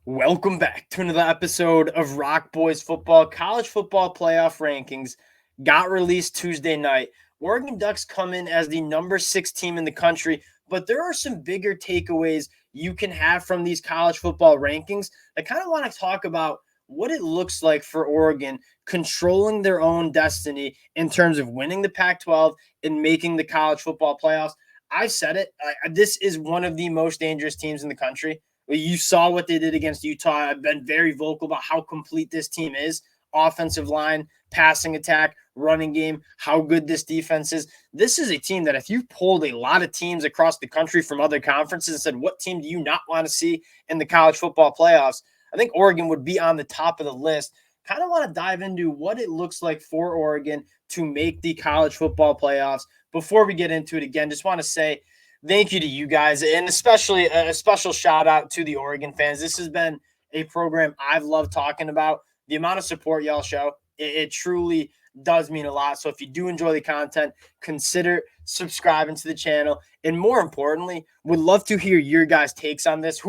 Welcome back to another episode of Rock Boys Football. College football playoff rankings got released Tuesday night. Oregon Ducks come in as the number 6 team in the country, but there are some bigger takeaways you can have from these college football rankings. I kind of want to talk about what it looks like for Oregon controlling their own destiny in terms of winning the Pac-12 and making the college football playoffs. I've said it. This is one of the most dangerous teams in the country. You saw what they did against Utah. I've been very vocal about how complete this team is. Offensive line, passing attack, running game, how good this defense is. This is a team that if you pulled a lot of teams across the country from other conferences and said, what team do you not want to see in the college football playoffs? I think Oregon would be on the top of the list. Kind of want to dive into what it looks like for Oregon to make the college football playoffs. Before we get into it again, just want to say thank you to you guys, and especially a special shout out to the Oregon fans. This has been a program I've loved talking about. The amount of support y'all show, it truly does mean a lot. So if you do enjoy the content, consider subscribing to the channel. And more importantly, would love to hear your guys' takes on this.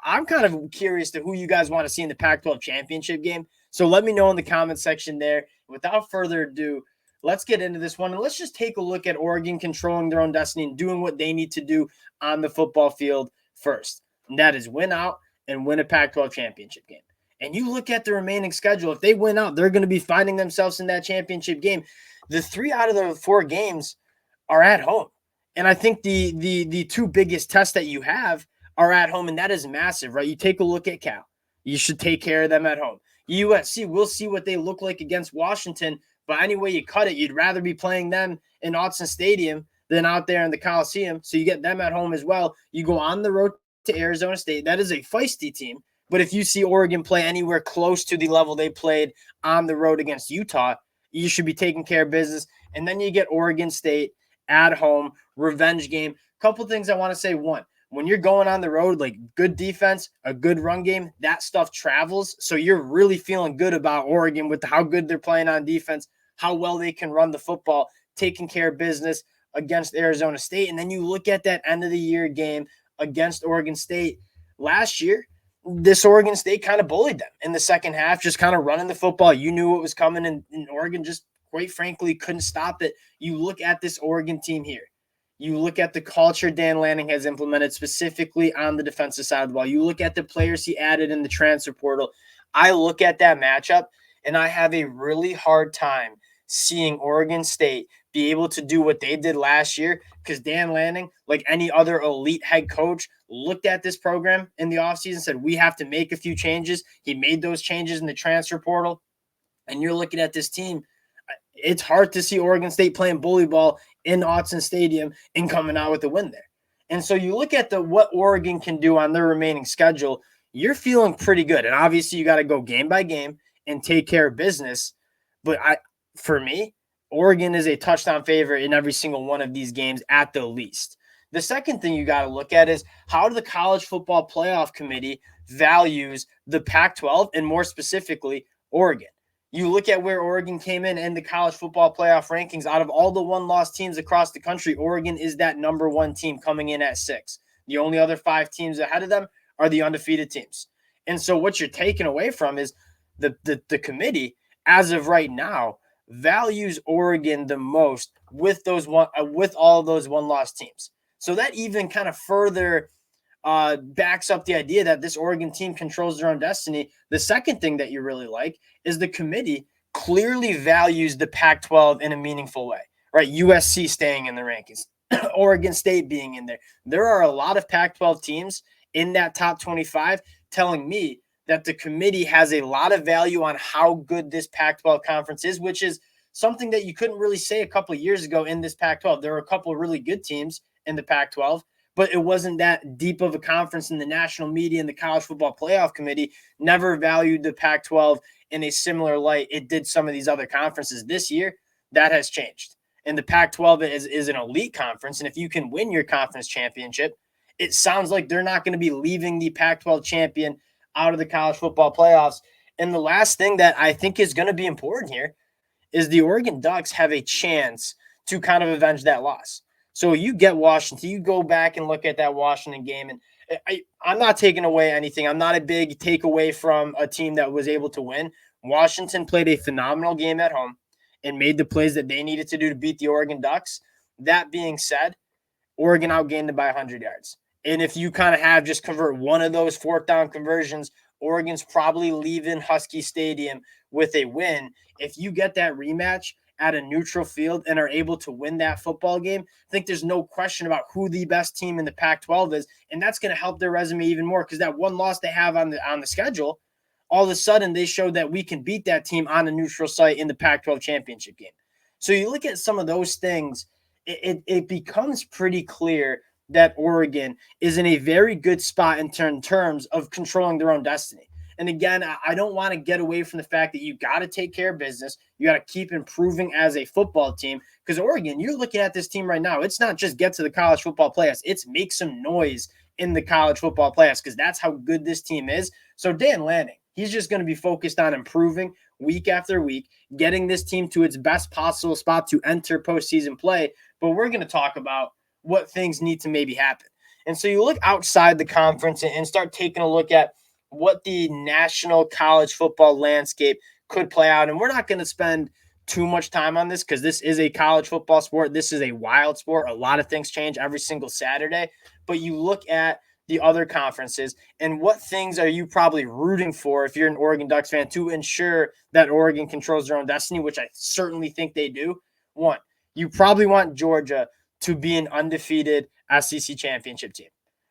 I'm kind of curious to who you guys want to see in the Pac-12 championship game. So let me know in the comment section there. Without further ado, let's get into this one. And let's just take a look at Oregon controlling their own destiny and doing what they need to do on the football field first. And that is win out and win a Pac-12 championship game. And you look at the remaining schedule. If they win out, they're going to be finding themselves in that championship game. The 3 out of the 4 games are at home. And I think the 2 biggest tests that you have are at home, and that is massive, right? You take a look at Cal. You should take care of them at home. USC, we'll see what they look like against Washington, but any way you cut it, you'd rather be playing them in Autzen Stadium than out there in the Coliseum. So you get them at home as well. You go on the road to Arizona State. That is a feisty team. But if you see Oregon play anywhere close to the level they played on the road against Utah, you should be taking care of business. And then you get Oregon State at home, revenge game. Couple things I want to say. One, when you're going on the road, like good defense, a good run game, that stuff travels. So you're really feeling good about Oregon with how good they're playing on defense, how well they can run the football, taking care of business against Arizona State. And then you look at that end of the year game against Oregon State last year. This Oregon State kind of bullied them in the second half, just kind of running the football. You knew what was coming, and Oregon just, quite frankly, couldn't stop it. You look at this Oregon team here. You look at the culture Dan Lanning has implemented specifically on the defensive side of the ball. You look at the players he added in the transfer portal. I look at that matchup, and I have a really hard time seeing Oregon State be able to do what they did last year because Dan Lanning, like any other elite head coach, looked at this program in the offseason and said, we have to make a few changes. He made those changes in the transfer portal. And you're looking at this team. It's hard to see Oregon State playing bully ball in Autzen Stadium and coming out with a win there. And so you look at what Oregon can do on their remaining schedule, you're feeling pretty good. And obviously you got to go game by game and take care of business. But for me, Oregon is a touchdown favorite in every single one of these games at the least. The second thing you got to look at is how the College Football Playoff Committee values the Pac-12 and more specifically Oregon. You look at where Oregon came in the college football playoff rankings. Out of all the one-loss teams across the country, Oregon is that number 1 team coming in at 6. The only other 5 teams ahead of them are the undefeated teams. And so what you're taking away from is the committee, as of right now, values Oregon the most with all of those one-loss teams. So that even kind of further backs up the idea that this Oregon team controls their own destiny. The second thing that you really like is the committee clearly values the Pac-12 in a meaningful way, right? USC staying in the rankings, Oregon State being in there. There are a lot of Pac-12 teams in that top 25 telling me that the committee has a lot of value on how good this Pac-12 conference is, which is something that you couldn't really say a couple of years ago in this Pac-12. There were a couple of really good teams in the Pac-12, but it wasn't that deep of a conference, in the national media and the College Football Playoff Committee never valued the Pac-12 in a similar light it did some of these other conferences. This year, that has changed. And the Pac-12 is an elite conference, and if you can win your conference championship, it sounds like they're not going to be leaving the Pac-12 champion out of the college football playoffs. And the last thing that I think is going to be important here is the Oregon Ducks have a chance to kind of avenge that loss. So you get Washington, you go back and look at that Washington game, and I'm not taking away anything. I'm not a big takeaway from a team that was able to win. Washington played a phenomenal game at home and made the plays that they needed to do to beat the Oregon Ducks. That being said, Oregon outgained them by 100 yards. And if you kind of have just convert one of those fourth down conversions, Oregon's probably leaving Husky Stadium with a win. If you get that rematch at a neutral field and are able to win that football game, I think there's no question about who the best team in the Pac-12 is, and that's going to help their resume even more because that one loss they have on the schedule, all of a sudden they showed that we can beat that team on a neutral site in the Pac-12 championship game. So you look at some of those things, it becomes pretty clear that Oregon is in a very good spot in terms of controlling their own destiny. And again, I don't want to get away from the fact that you got to take care of business. You got to keep improving as a football team because Oregon, you're looking at this team right now. It's not just get to the college football playoffs. It's make some noise in the college football playoffs because that's how good this team is. So Dan Lanning, he's just going to be focused on improving week after week, getting this team to its best possible spot to enter postseason play. But we're going to talk about what things need to maybe happen. And so you look outside the conference and start taking a look at what the national college football landscape could play out. And we're not going to spend too much time on this because this is a college football sport. This is a wild sport. A lot of things change every single Saturday. But you look at the other conferences and what things are you probably rooting for if you're an Oregon Ducks fan to ensure that Oregon controls their own destiny, which I certainly think they do. One, you probably want Georgia to be an undefeated SEC championship team,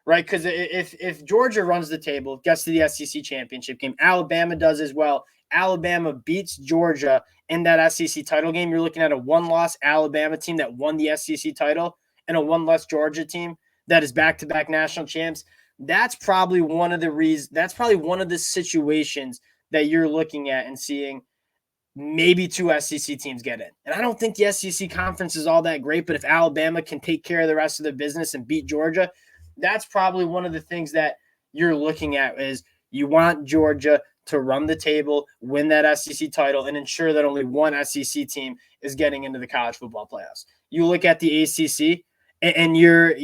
right? Because if Georgia runs the table, gets to the SEC championship game, Alabama does as well. Alabama beats Georgia in that SEC title game. You're looking at a one-loss Alabama team that won the SEC title and a one-loss Georgia team that is back-to-back national champs. That's probably one of the reasons. That's probably one of the situations that you're looking at and seeing maybe two SEC teams get in. And I don't think the SEC conference is all that great, but if Alabama can take care of the rest of the business and beat Georgia, that's probably one of the things that you're looking at is you want Georgia to run the table, win that SEC title, and ensure that only one SEC team is getting into the college football playoffs. You look at the ACC, and you're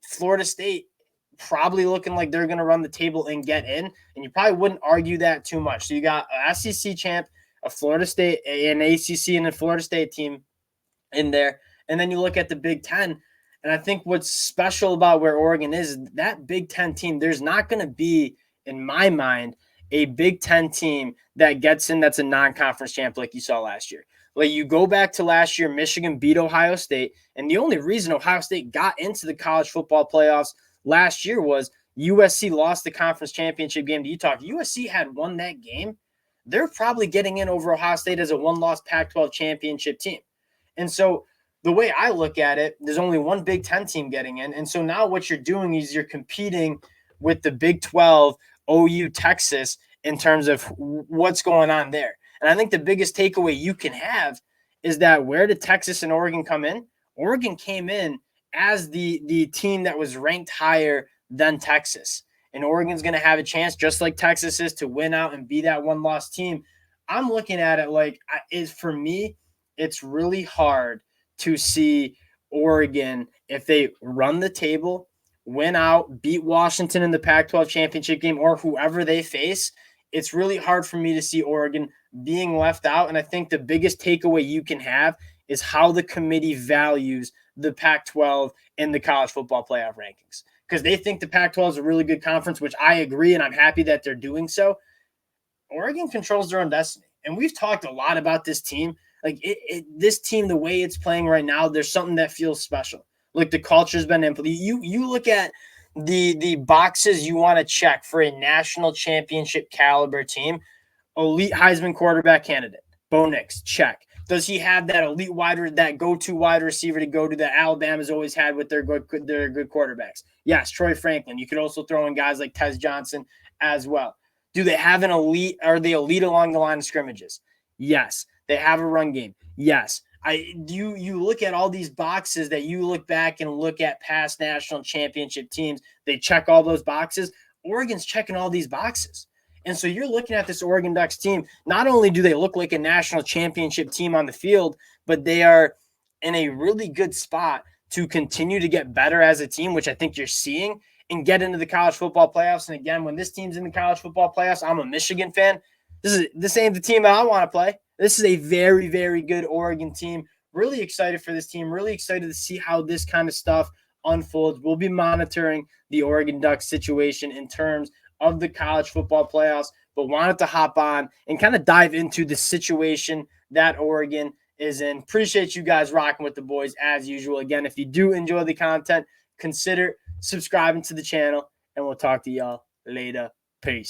Florida State probably looking like they're going to run the table and get in, and you probably wouldn't argue that too much. So you got a SEC champ, a Florida State, an ACC, and a Florida State team in there. And then you look at the Big Ten, and I think what's special about where Oregon is that Big Ten team, there's not going to be, in my mind, a Big Ten team that gets in that's a non-conference champ like you saw last year. Like you go back to last year, Michigan beat Ohio State, and the only reason Ohio State got into the college football playoffs last year was USC lost the conference championship game to Utah. If USC had won that game, they're probably getting in over Ohio State as a one-loss Pac-12 championship team. And so the way I look at it, there's only one Big Ten team getting in. And so now what you're doing is you're competing with the Big 12, OU, Texas, in terms of what's going on there. And I think the biggest takeaway you can have is that where did Texas and Oregon come in? Oregon came in as the team that was ranked higher than Texas. And Oregon's going to have a chance, just like Texas is, to win out and be that one-loss team. I'm looking at it like, for me, it's really hard to see Oregon, if they run the table, win out, beat Washington in the Pac-12 championship game, or whoever they face, it's really hard for me to see Oregon being left out. And I think the biggest takeaway you can have is how the committee values the Pac-12 and the college football playoff rankings. Because they think the Pac-12 is a really good conference, which I agree, and I'm happy that they're doing so. Oregon controls their own destiny. And we've talked a lot about this team. Like this team, the way it's playing right now, there's something that feels special. Like the culture's been implemented. You look at the boxes you want to check for a national championship caliber team. Elite Heisman quarterback candidate, Bo Nix, check. Does he have that elite that go-to wide receiver to go to that Alabama's always had with their good quarterbacks? Yes, Troy Franklin. You could also throw in guys like Tez Johnson as well. Do they have an elite? Are they elite along the line of scrimmages? Yes. They have a run game. Yes. You look at all these boxes that you look back and look at past national championship teams. They check all those boxes. Oregon's checking all these boxes. And so you're looking at this Oregon Ducks team. Not only do they look like a national championship team on the field, but they are in a really good spot to continue to get better as a team, which I think you're seeing. and get into the college football playoffs. And again, when this team's in the college football playoffs, I'm a Michigan fan. This ain't the team I want to play. This is a very, very good Oregon team. Really excited for this team. Really excited to see how this kind of stuff unfolds. We'll be monitoring the Oregon Ducks situation in terms of the college football playoffs, but wanted to hop on and kind of dive into the situation that Oregon is in. Appreciate you guys rocking with the boys as usual. Again, if you do enjoy the content, consider subscribing to the channel, and we'll talk to y'all later. Peace.